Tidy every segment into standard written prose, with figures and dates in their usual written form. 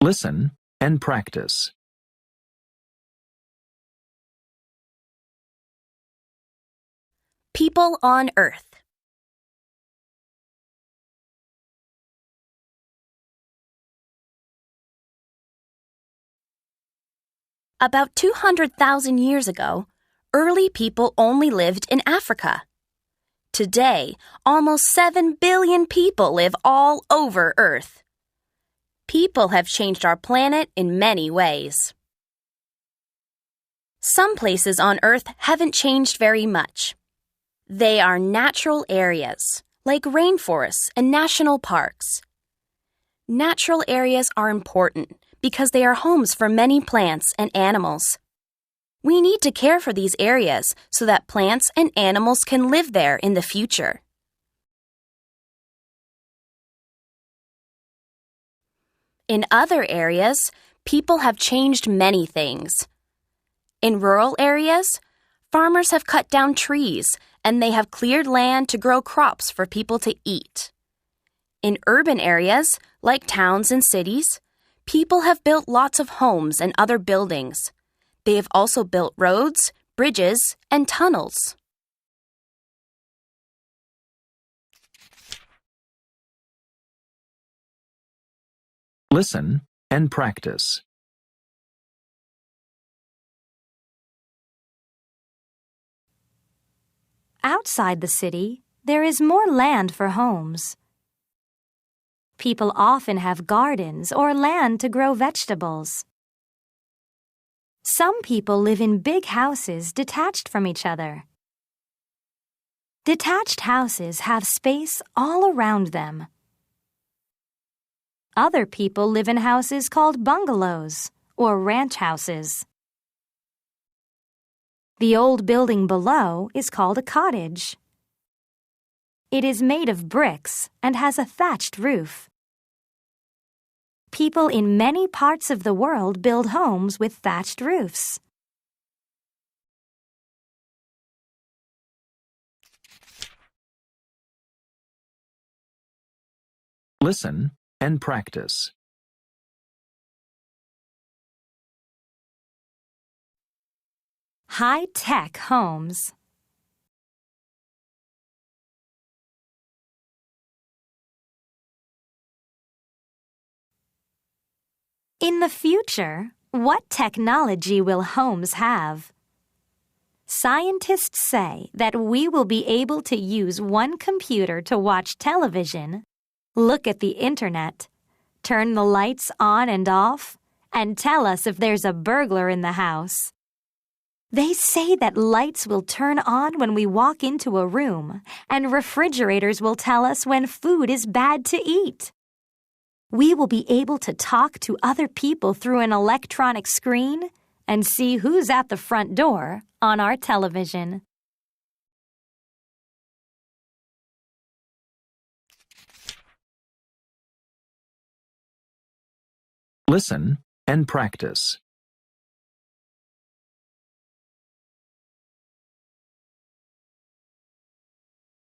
Listen and practice. People on Earth. About 200,000 years ago, early people only lived in Africa. Today, almost 7 billion people live all over Earth. People have changed our planet in many ways. Some places on Earth haven't changed very much. They are natural areas, like rainforests and national parks. Natural areas are important because they are homes for many plants and animals. We need to care for these areas so that plants and animals can live there in the future. In other areas, people have changed many things. In rural areas, farmers have cut down trees and they have cleared land to grow crops for people to eat. In urban areas, like towns and cities, people have built lots of homes and other buildings. They have also built roads, bridges, and tunnels. Listen and practice. Outside the city, there is more land for homes. People often have gardens or land to grow vegetables. Some people live in big houses detached from each other. Detached houses have space all around them. Other people live in houses called bungalows or ranch houses. The old building below is called a cottage. It is made of bricks and has a thatched roof. People in many parts of the world build homes with thatched roofs. Listen and practice. High-tech homes. In the future, what technology will homes have? Scientists say that we will be able to use one computer to watch television, look at the internet, turn the lights on and off, and tell us if there's a burglar in the house. They say that lights will turn on when we walk into a room, and refrigerators will tell us when food is bad to eat. We will be able to talk to other people through an electronic screen and see who's at the front door on our television. Listen and practice.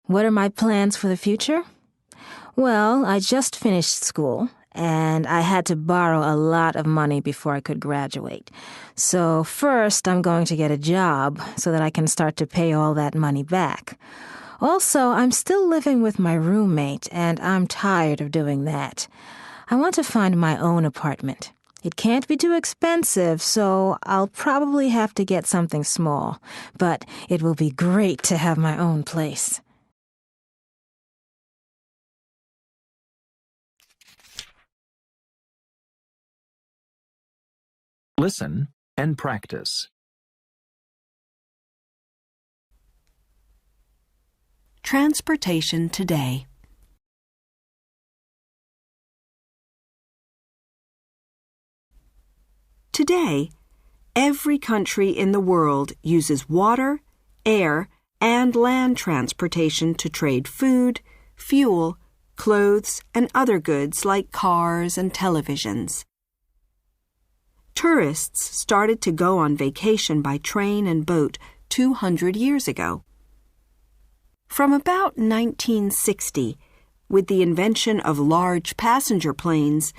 What are my plans for the future? Well, I just finished school, and I had to borrow a lot of money before I could graduate. So first, I'm going to get a job so that I can start to pay all that money back. Also, I'm still living with my roommate, and I'm tired of doing that. I want to find my own apartment. It can't be too expensive, so I'll probably have to get something small, but it will be great to have my own place. Listen and practice. Transportation today. Today, every country in the world uses water, air, and land transportation to trade food, fuel, clothes, and other goods like cars and televisions. Tourists started to go on vacation by train and boat 200 years ago. From about 1960, with the invention of large passenger planes,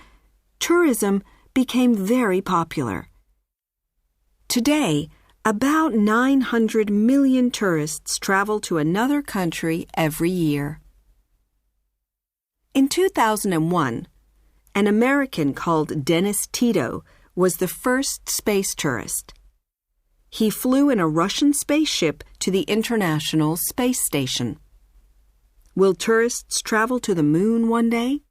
tourism became very popular. Today, about 900 million tourists travel to another country every year. In 2001, an American called Dennis Tito was the first space tourist. He flew in a Russian spaceship to the International Space Station. Will tourists travel to the moon one day?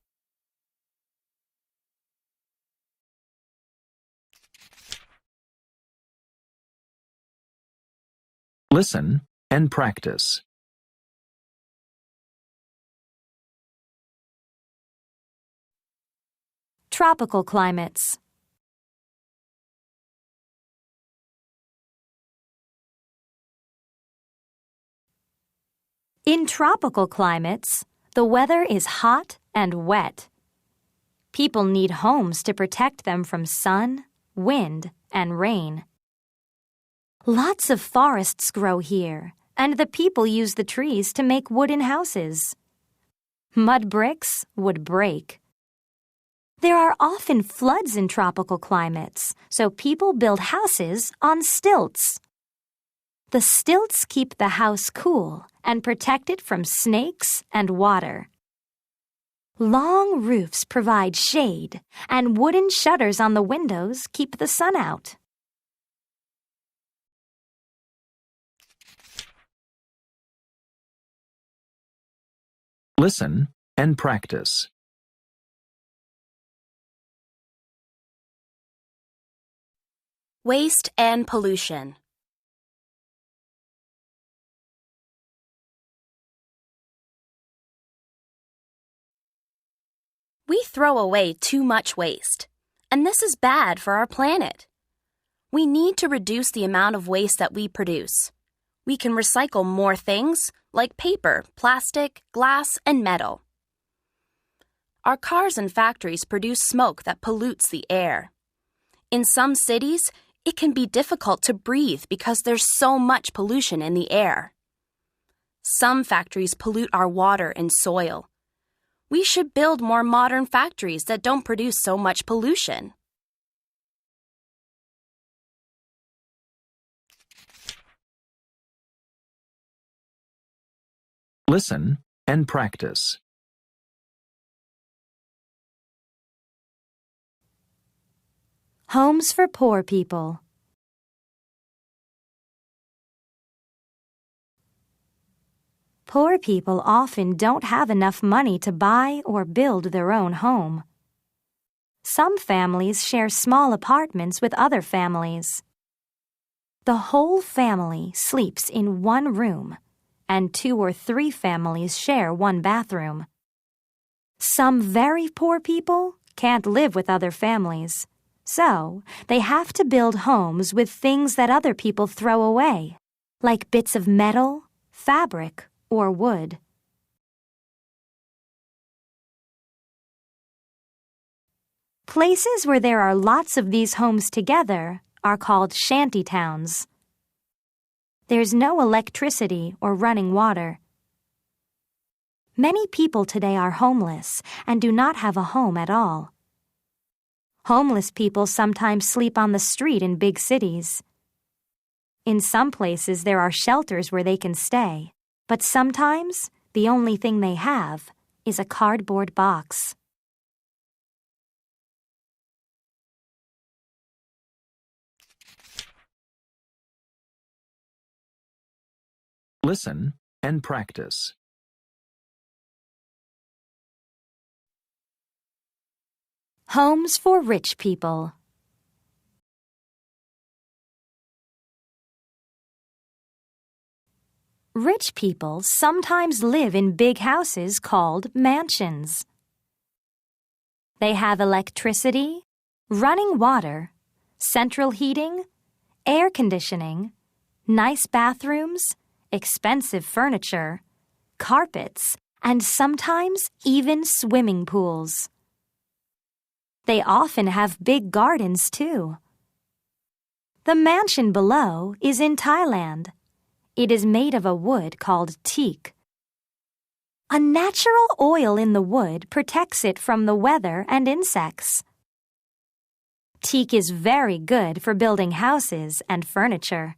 Listen and practice. Tropical climates. In tropical climates, the weather is hot and wet. People need homes to protect them from sun, wind, and rain. Lots of forests grow here, and the people use the trees to make wooden houses. Mud bricks would break. There are often floods in tropical climates, so people build houses on stilts. The stilts keep the house cool and protect it from snakes and water. Long roofs provide shade, and wooden shutters on the windows keep the sun out. Listen and practice. Waste and pollution. We throw away too much waste, and this is bad for our planet. We need to reduce the amount of waste that we produce. We can recycle more things like paper, plastic, glass, and metal. Our cars and factories produce smoke that pollutes the air. In some cities, it can be difficult to breathe because there's so much pollution in the air. Some factories pollute our water and soil. We should build more modern factories that don't produce so much pollution. Listen and practice. Homes for poor people. Poor people often don't have enough money to buy or build their own home. Some families share small apartments with other families. The whole family sleeps in one room, and 2 or 3 families share one bathroom. Some very poor people can't live with other families, so they have to build homes with things that other people throw away, like bits of metal, fabric, or wood. Places where there are lots of these homes together are called shanty towns. There's no electricity or running water. Many people today are homeless and do not have a home at all. Homeless people sometimes sleep on the street in big cities. In some places there are shelters where they can stay, but sometimes the only thing they have is a cardboard box. Listen and practice. Homes for rich people. Rich people sometimes live in big houses called mansions. They have electricity, running water, central heating, air conditioning, nice bathrooms, expensive furniture, carpets, and sometimes even swimming pools. They often have big gardens, too. The mansion below is in Thailand. It is made of a wood called teak. A natural oil in the wood protects it from the weather and insects. teak is very good for building houses and furniture.